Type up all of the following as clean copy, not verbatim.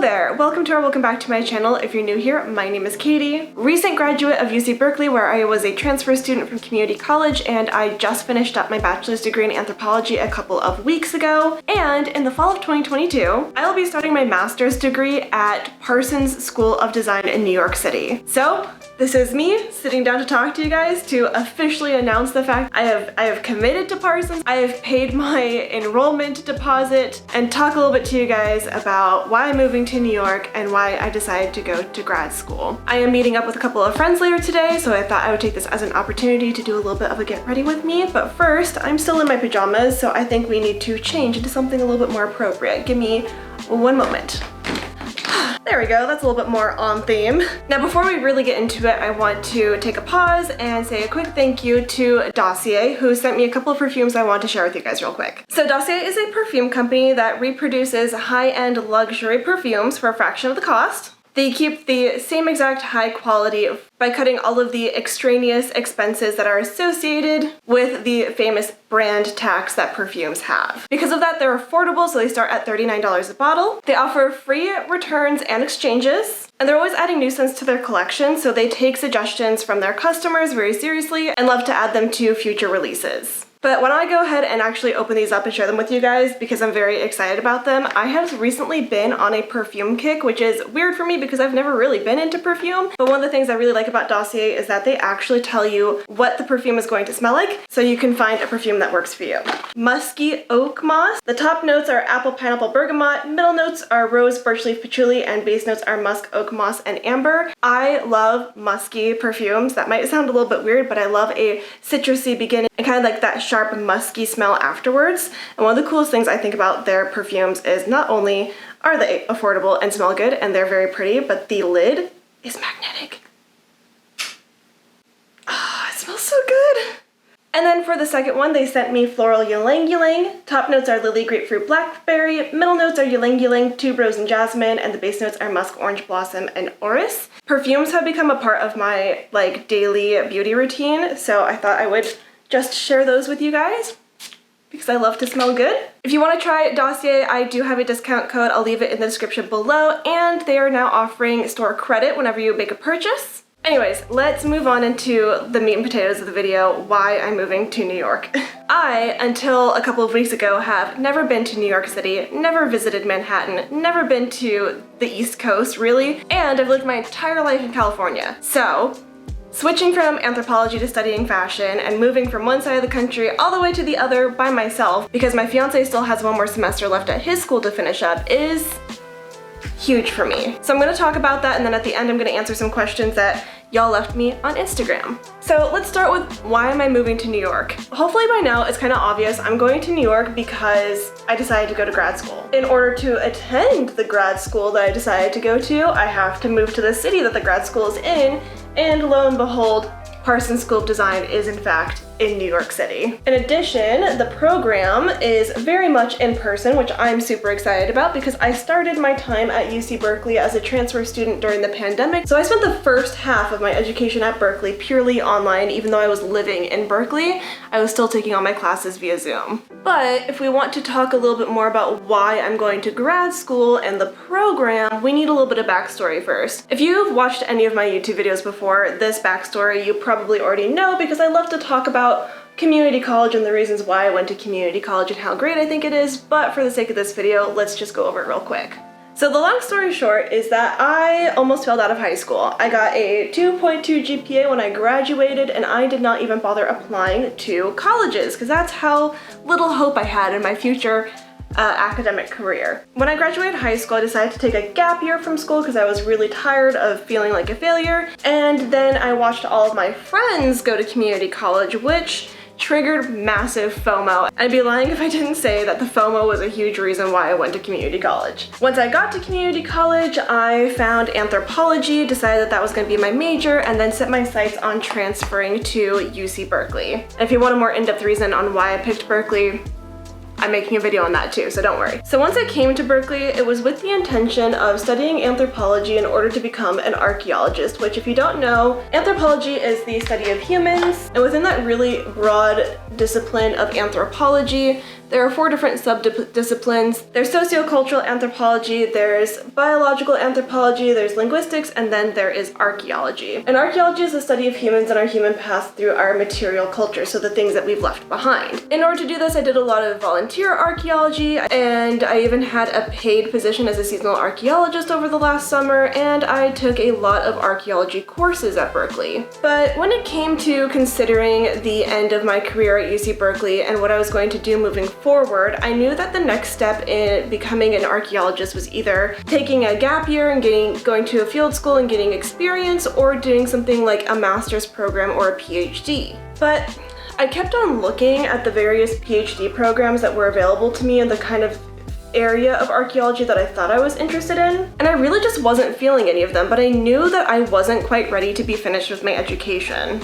there, welcome back to my channel. If you're new here, my name is Katie, recent graduate of UC Berkeley where I was a transfer student from community college, and I just finished up my bachelor's degree in anthropology a couple of weeks ago. And in the fall of 2022, I will be starting my master's degree at Parsons School of Design in New York City. So this is me sitting down to talk to you guys to officially announce the fact I have committed to Parsons. I have paid my enrollment deposit and talk a little bit to you guys about why I'm moving to New York and why I decided to go to grad school. I am meeting up with a couple of friends later today, so I thought I would take this as an opportunity to do a little bit of a get ready with me. But first, I'm still in my pajamas, so I think we need to change into something a little bit more appropriate. Give me one moment. There we go, that's a little bit more on theme. Now before we really get into it, I want to take a pause and say a quick thank you to Dossier, who sent me a couple of perfumes I want to share with you guys real quick. So Dossier is a perfume company that reproduces high-end luxury perfumes for a fraction of the cost. They keep the same exact high quality by cutting all of the extraneous expenses that are associated with the famous brand tax that perfumes have. Because of that, they're affordable, so they start at $39 a bottle. They offer free returns and exchanges, and they're always adding new scents to their collection, so they take suggestions from their customers very seriously and love to add them to future releases. But why don't I go ahead and actually open these up and share them with you guys because I'm very excited about them. I have recently been on a perfume kick, which is weird for me because I've never really been into perfume. But one of the things I really like about Dossier is that they actually tell you what the perfume is going to smell like, so you can find a perfume that works for you. Musky oak moss. The top notes are apple, pineapple, bergamot. Middle notes are rose, birch leaf, patchouli, and base notes are musk, oak moss, and amber. I love musky perfumes. That might sound a little bit weird, but I love a citrusy beginning and kind of like that sharp musky smell afterwards. And one of the coolest things I think about their perfumes is not only are they affordable and smell good and they're very pretty, but the lid is magnetic. Ah, it smells so good. And then for the second one, they sent me floral ylang ylang. Top notes are lily, grapefruit, blackberry. Middle notes are ylang ylang, tuberose, and jasmine, and the base notes are musk, orange blossom, and orris. Perfumes have become a part of my daily beauty routine, so I thought I would just share those with you guys because I love to smell good. If you want to try Dossier, I do have a discount code. I'll leave it in the description below, and they are now offering store credit whenever you make a purchase. Anyways, let's move on into the meat and potatoes of the video, why I'm moving to New York. I, until a couple of weeks ago, have never been to New York City, never visited Manhattan, never been to the East Coast, really, and I've lived my entire life in California. So switching from anthropology to studying fashion and moving from one side of the country all the way to the other by myself because my fiance still has one more semester left at his school to finish up is huge for me. So I'm going to talk about that, and then at the end I'm going to answer some questions that y'all left me on Instagram. So let's start with why am I moving to New York? Hopefully by now it's kind of obvious I'm going to New York because I decided to go to grad school. In order to attend the grad school that I decided to go to, I have to move to the city that the grad school is in, and lo and behold, Parsons School of Design is in fact in New York City. In addition, the program is very much in person, which I'm super excited about because I started my time at UC Berkeley as a transfer student during the pandemic. So I spent the first half of my education at Berkeley purely online. Even though I was living in Berkeley, I was still taking all my classes via Zoom. But if we want to talk a little bit more about why I'm going to grad school and the program, we need a little bit of backstory first. If you've watched any of my YouTube videos before, this backstory you probably already know because I love to talk about community college and the reasons why I went to community college and how great I think it is, but for the sake of this video, let's just go over it real quick. So the long story short is that I almost failed out of high school. I got a 2.2 GPA when I graduated, and I did not even bother applying to colleges because that's how little hope I had in my future academic career. When I graduated high school, I decided to take a gap year from school because I was really tired of feeling like a failure, and then I watched all of my friends go to community college, which triggered massive FOMO. I'd be lying if I didn't say that the FOMO was a huge reason why I went to community college. Once I got to community college, I found anthropology, decided that that was going to be my major, and then set my sights on transferring to UC Berkeley. And if you want a more in-depth reason on why I picked Berkeley, I'm making a video on that too, so don't worry. So once I came to Berkeley, it was with the intention of studying anthropology in order to become an archaeologist, which if you don't know, anthropology is the study of humans, and within that really broad discipline of anthropology, There are 4 different sub-disciplines. There's sociocultural anthropology, there's biological anthropology, there's linguistics, and then there is archaeology. And archaeology is the study of humans and our human past through our material culture, so the things that we've left behind. In order to do this, I did a lot of volunteer archaeology, and I even had a paid position as a seasonal archaeologist over the last summer, and I took a lot of archaeology courses at Berkeley. But when it came to considering the end of my career at UC Berkeley and what I was going to do moving forward, I knew that the next step in becoming an archaeologist was either taking a gap year and going to a field school and getting experience, or doing something like a master's program or a PhD. But I kept on looking at the various PhD programs that were available to me in the kind of area of archaeology that I thought I was interested in, and I really just wasn't feeling any of them, but I knew that I wasn't quite ready to be finished with my education.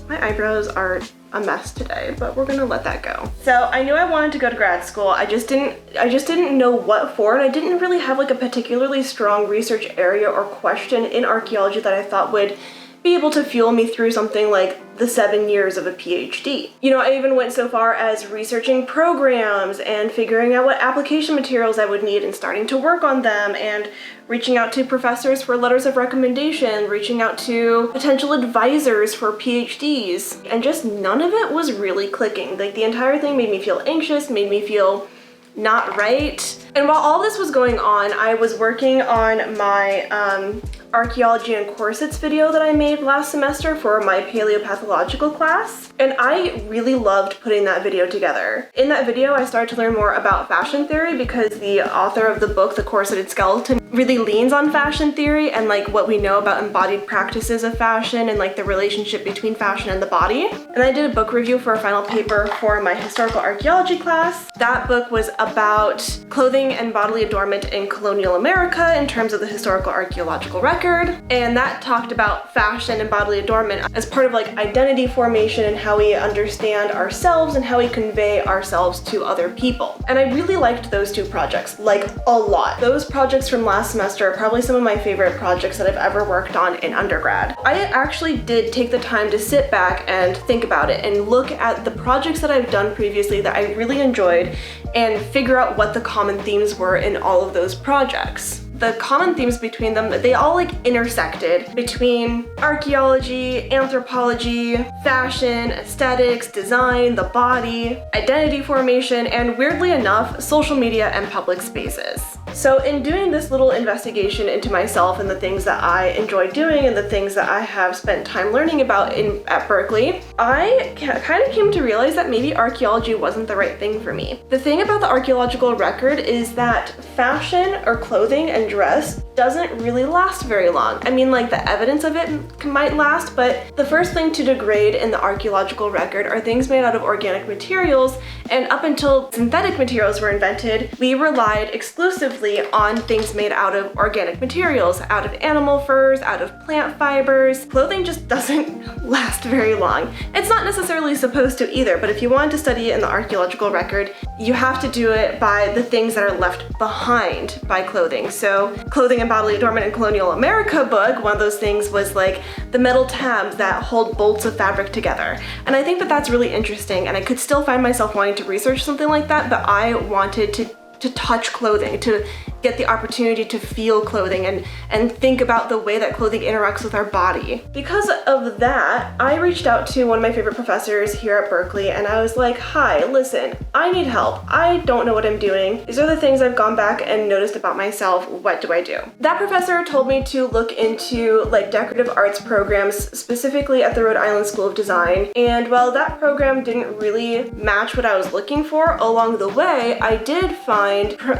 My eyebrows are a mess today, but we're gonna let that go. So I knew I wanted to go to grad school. I just didn't know what for, and I didn't really have like a particularly strong research area or question in archaeology that I thought would be able to fuel me through something like the 7 years of a PhD. You know, I even went so far as researching programs and figuring out what application materials I would need and starting to work on them, and reaching out to professors for letters of recommendation, reaching out to potential advisors for PhDs, and just none of it was really clicking. Like, the entire thing made me feel anxious, made me feel not right. And while all this was going on, I was working on my archaeology and corsets video that I made last semester for my paleopathological class, and I really loved putting that video together. In that video, I started to learn more about fashion theory because the author of the book, The Corseted Skeleton, really leans on fashion theory and like what we know about embodied practices of fashion and like the relationship between fashion and the body. And I did a book review for a final paper for my historical archaeology class. That book was about clothing and bodily adornment in colonial America in terms of the historical archaeological record, and that talked about fashion and bodily adornment as part of like identity formation and how we understand ourselves and how we convey ourselves to other people. And I really liked those 2 projects, like a lot. Those projects from last semester are probably some of my favorite projects that I've ever worked on in undergrad. I actually did take the time to sit back and think about it and look at the projects that I've done previously that I really enjoyed and figure out what the common themes were in all of those projects. The common themes between them, they all like intersected between archaeology, anthropology, fashion, aesthetics, design, the body, identity formation, and weirdly enough, social media and public spaces. So in doing this little investigation into myself and the things that I enjoy doing and the things that I have spent time learning about at Berkeley, I kind of came to realize that maybe archaeology wasn't the right thing for me. The thing about the archaeological record is that fashion or clothing and dress doesn't really last very long. I mean, like, the evidence of it might last, but the first thing to degrade in the archaeological record are things made out of organic materials, and up until synthetic materials were invented, we relied exclusively on things made out of organic materials, out of animal furs, out of plant fibers. Clothing just doesn't last very long. It's not necessarily supposed to either, but if you want to study it in the archaeological record, you have to do it by the things that are left behind by clothing. So Clothing and Bodily Adornment in Colonial America book, one of those things was like the metal tabs that hold bolts of fabric together. And I think that that's really interesting, and I could still find myself wanting to research something like that, but I wanted to touch clothing, to get the opportunity to feel clothing and think about the way that clothing interacts with our body. Because of that, I reached out to one of my favorite professors here at Berkeley, and I was like, hi, listen, I need help. I don't know what I'm doing. These are the things I've gone back and noticed about myself. What do I do? That professor told me to look into like decorative arts programs, specifically at the Rhode Island School of Design. And while that program didn't really match what I was looking for, along the way, I did find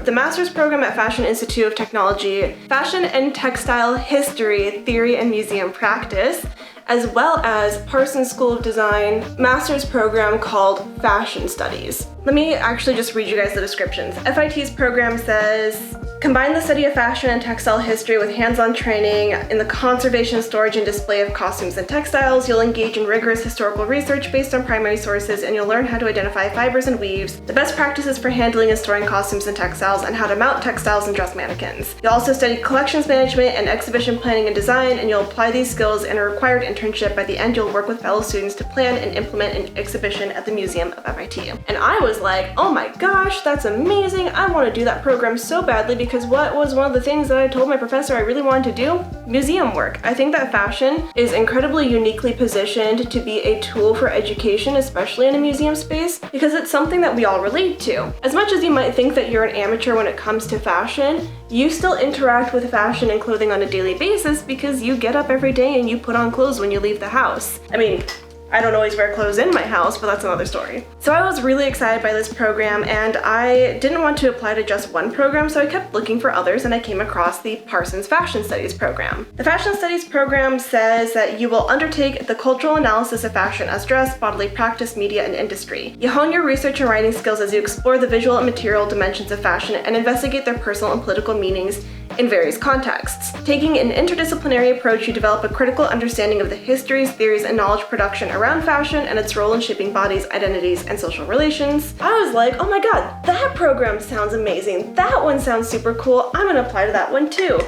the master's program at Fashion Institute of Technology, Fashion and Textile History, Theory and Museum Practice, as well as Parsons School of Design master's program called Fashion Studies. Let me actually just read you guys the descriptions. FIT's program says, Combine the study of fashion and textile history with hands-on training in the conservation, storage, and display of costumes and textiles. You'll engage in rigorous historical research based on primary sources, and you'll learn how to identify fibers and weaves, the best practices for handling and storing costumes and textiles, and how to mount textiles and dress mannequins. You'll also study collections management and exhibition planning and design, and you'll apply these skills in a required internship. By the end, you'll work with fellow students to plan and implement an exhibition at the Museum of MIT. And I was like, oh my gosh, that's amazing. I want to do that program so badly, because what was one of the things that I told my professor I really wanted to do? Museum work. I think that fashion is incredibly uniquely positioned to be a tool for education, especially in a museum space, because it's something that we all relate to. As much as you might think that you're an amateur when it comes to fashion, you still interact with fashion and clothing on a daily basis because you get up every day and you put on clothes when you leave the house. I mean, I don't always wear clothes in my house, but that's another story. So I was really excited by this program, and I didn't want to apply to just one program, so I kept looking for others, and I came across the Parsons Fashion Studies program. The Fashion Studies program says that you will undertake the cultural analysis of fashion as dress, bodily practice, media, and industry. You hone your research and writing skills as you explore the visual and material dimensions of fashion and investigate their personal and political meanings in various contexts. Taking an interdisciplinary approach, you develop a critical understanding of the histories, theories, and knowledge production around fashion and its role in shaping bodies, identities, and social relations. I was like, oh my god, that program sounds amazing. That one sounds super cool. I'm gonna apply to that one too.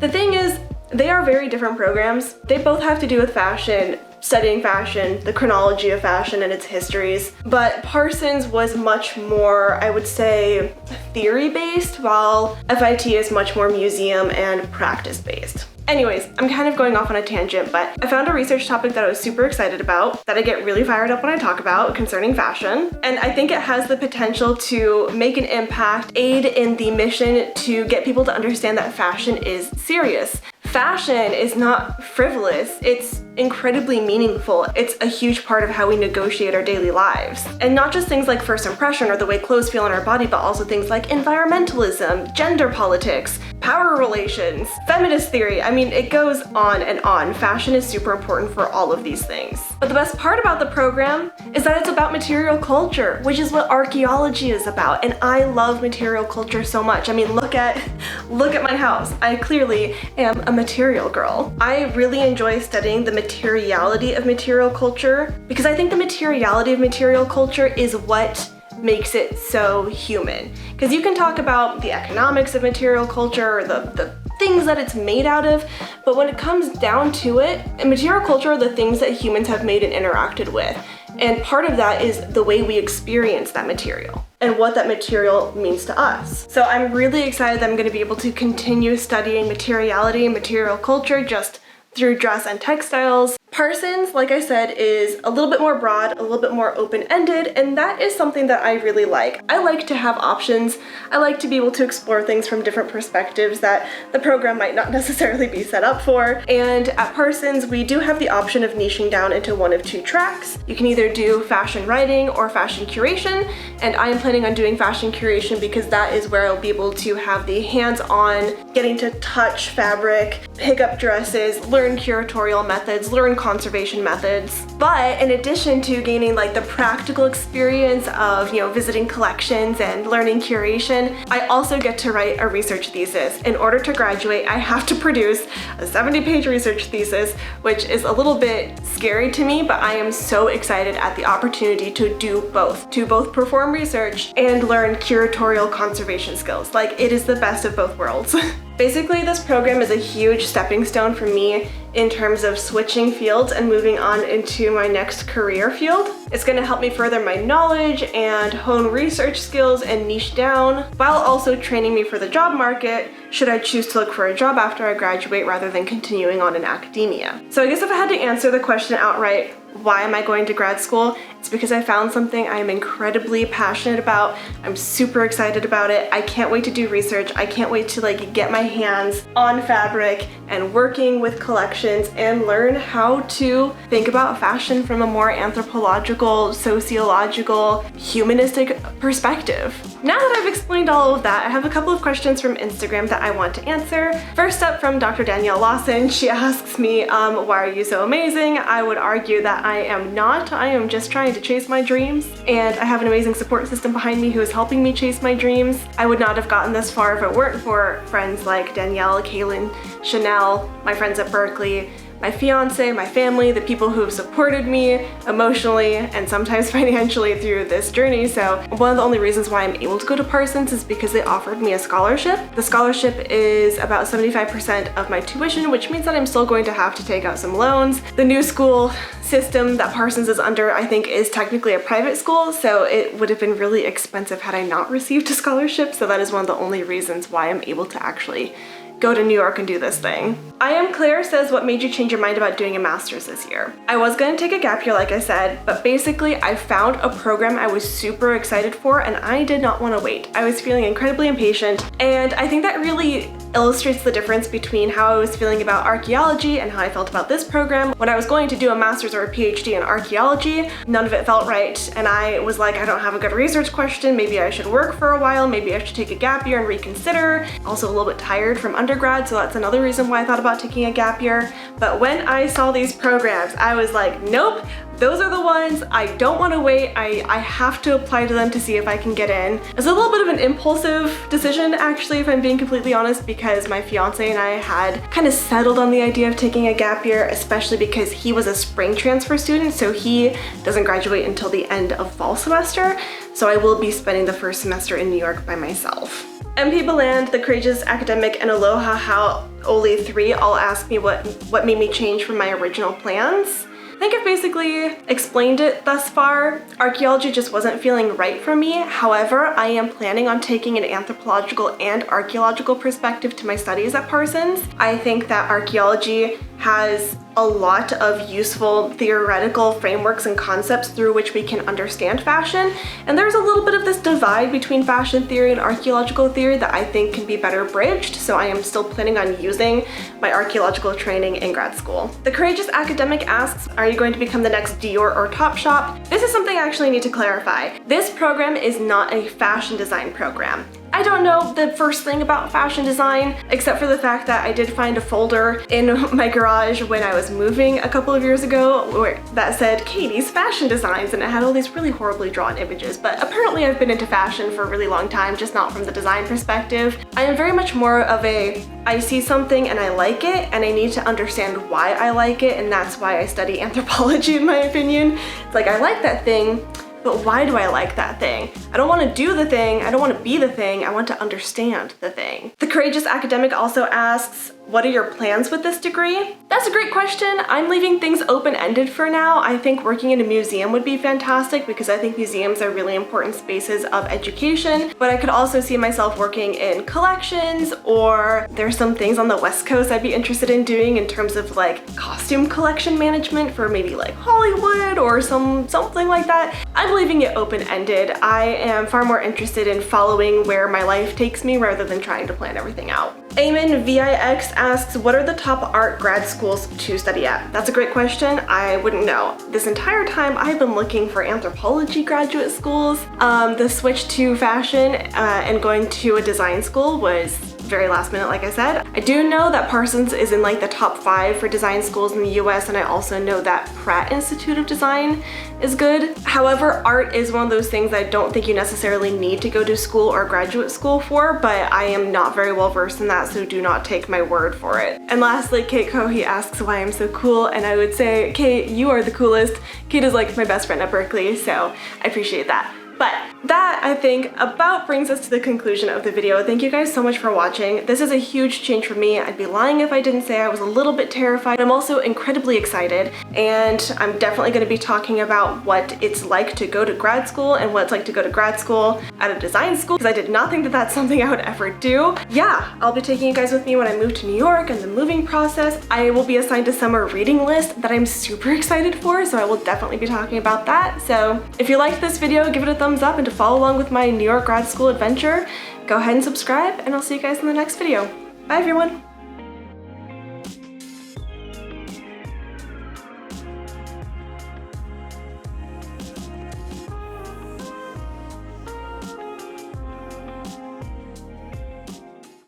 The thing is, they are very different programs. They both have to do with fashion, studying fashion, the chronology of fashion and its histories, but Parsons was much more, I would say, theory-based, while FIT is much more museum and practice-based. Anyways, I'm kind of going off on a tangent, but I found a research topic that I was super excited about, that I get really fired up when I talk about, concerning fashion, and I think it has the potential to make an impact, aid in the mission to get people to understand that fashion is serious. Fashion is not frivolous, it's incredibly meaningful. It's a huge part of how we negotiate our daily lives. And not just things like first impression or the way clothes feel on our body, but also things like environmentalism, gender politics, power relations, feminist theory. I mean, it goes on and on. Fashion is super important for all of these things. But the best part about the program is that it's about material culture, which is what archaeology is about. And I love material culture so much. I mean, look at my house. I clearly am a material girl. I really enjoy studying the materiality of material culture, because I think the materiality of material culture is what makes it so human. Because you can talk about the economics of material culture, or the things that it's made out of, but when it comes down to it, material culture are the things that humans have made and interacted with. And part of that is the way we experience that material and what that material means to us. So I'm really excited that I'm going to be able to continue studying materiality and material culture just through dress and textiles. Parsons, like I said, is a little bit more broad, a little bit more open-ended, and that is something that I really like. I like to have options. I like to be able to explore things from different perspectives that the program might not necessarily be set up for. And at Parsons, we do have the option of niching down into one of two tracks. You can either do fashion writing or fashion curation, and I am planning on doing fashion curation because that is where I'll be able to have the hands-on, getting to touch fabric, pick up dresses, learn curatorial methods, learn conservation methods. But in addition to gaining like the practical experience of, visiting collections and learning curation, I also get to write a research thesis. In order to graduate, I have to produce a 70-page research thesis, which is a little bit scary to me, but I am so excited at the opportunity to do both, to both perform research and learn curatorial conservation skills. Like, it is the best of both worlds. Basically, this program is a huge stepping stone for me in terms of switching fields and moving on into my next career field. It's going to help me further my knowledge and hone research skills and niche down, while also training me for the job market should I choose to look for a job after I graduate rather than continuing on in academia. So I guess if I had to answer the question outright, why am I going to grad school? It's because I found something I am incredibly passionate about. I'm super excited about it. I can't wait to do research. I can't wait to get my hands on fabric and working with collections and learn how to think about fashion from a more anthropological, sociological, humanistic perspective. Now that I've explained all of that, I have a couple of questions from Instagram that I want to answer. First up, from Dr. Danielle Lawson. She asks me, why are you so amazing? I would argue that that I am not. I am just trying to chase my dreams, and I have an amazing support system behind me who is helping me chase my dreams. I would not have gotten this far if it weren't for friends like Danielle, Kaylin, Chanel, my friends at Berkeley, my fiance, my family, the people who have supported me emotionally and sometimes financially through this journey. So one of the only reasons why I'm able to go to Parsons is because they offered me a scholarship. The scholarship is about 75% of my tuition, which means that I'm still going to have to take out some loans. The new school system that Parsons is under, I think, is technically a private school, so it would have been really expensive had I not received a scholarship. So that is one of the only reasons why I'm able to actually go to New York and do this thing. I Am Claire says, what made you change your mind about doing a master's this year? I was gonna take a gap year like I said, but basically I found a program I was super excited for and I did not want to wait. I was feeling incredibly impatient, and I think that really illustrates the difference between how I was feeling about archaeology and how I felt about this program. When I was going to do a master's or a PhD in archaeology, none of it felt right, and I was like, I don't have a good research question, maybe I should work for a while, maybe I should take a gap year and reconsider. Also a little bit tired from undergrad, so that's another reason why I thought about taking a gap year. But when I saw these programs, I was like, nope, those are the ones. I don't want to wait. I have to apply to them to see if I can get in. It's a little bit of an impulsive decision, actually, if I'm being completely honest, because my fiance and I had kind of settled on the idea of taking a gap year, especially because he was a spring transfer student, so he doesn't graduate until the end of fall semester. So I will be spending the first semester in New York by myself. MP Beland, The Courageous Academic, and Aloha How Oli 3 all asked me what made me change from my original plans. I think I've basically explained it thus far. Archaeology just wasn't feeling right for me. However, I am planning on taking an anthropological and archaeological perspective to my studies at Parsons. I think that archaeology has a lot of useful theoretical frameworks and concepts through which we can understand fashion, and there's a little bit of this divide between fashion theory and archaeological theory that I think can be better bridged, so I am still planning on using my archaeological training in grad school. The Courageous Academic asks, are you going to become the next Dior or Topshop? This is something I actually need to clarify. This program is not a fashion design program. I don't know the first thing about fashion design, except for the fact that I did find a folder in my garage when I was moving a couple of years ago that said Katie's fashion designs, and it had all these really horribly drawn images. But apparently I've been into fashion for a really long time, just not from the design perspective. I am very much more of I see something and I like it, and I need to understand why I like it, and that's why I study anthropology, in my opinion. It's like, I like that thing, but why do I like that thing? I don't want to do the thing, I don't want to be the thing, I want to understand the thing. The Courageous Academic also asks, what are your plans with this degree? That's a great question. I'm leaving things open-ended for now. I think working in a museum would be fantastic because I think museums are really important spaces of education, but I could also see myself working in collections, or there's some things on the West Coast I'd be interested in doing in terms of like costume collection management for maybe like Hollywood or something like that. I'm leaving it open-ended. I am far more interested in following where my life takes me rather than trying to plan everything out. Eamon VIX asks, what are the top art grad schools to study at? That's a great question. I wouldn't know. This entire time I've been looking for anthropology graduate schools. The switch to fashion and going to a design school was very last minute, like I said. I do know that Parsons is in like the top 5 for design schools in the US, and I also know that Pratt Institute of Design is good. However, art is one of those things I don't think you necessarily need to go to school or graduate school for, but I am not very well versed in that, so do not take my word for it. And lastly, Kate Cohey asks why I'm so cool, and I would say, Kate, you are the coolest. Kate is like my best friend at Berkeley, so I appreciate that. But that, I think, about brings us to the conclusion of the video. Thank you guys so much for watching. This is a huge change for me. I'd be lying if I didn't say I was a little bit terrified. I'm also incredibly excited, and I'm definitely going to be talking about what it's like to go to grad school and what it's like to go to grad school at a design school, because I did not think that that's something I would ever do. Yeah, I'll be taking you guys with me when I move to New York and the moving process. I will be assigned a summer reading list that I'm super excited for, so I will definitely be talking about that. So if you liked this video, give it a thumbs up, and to follow along with my New York grad school adventure, go ahead and subscribe, and I'll see you guys in the next video. Bye everyone!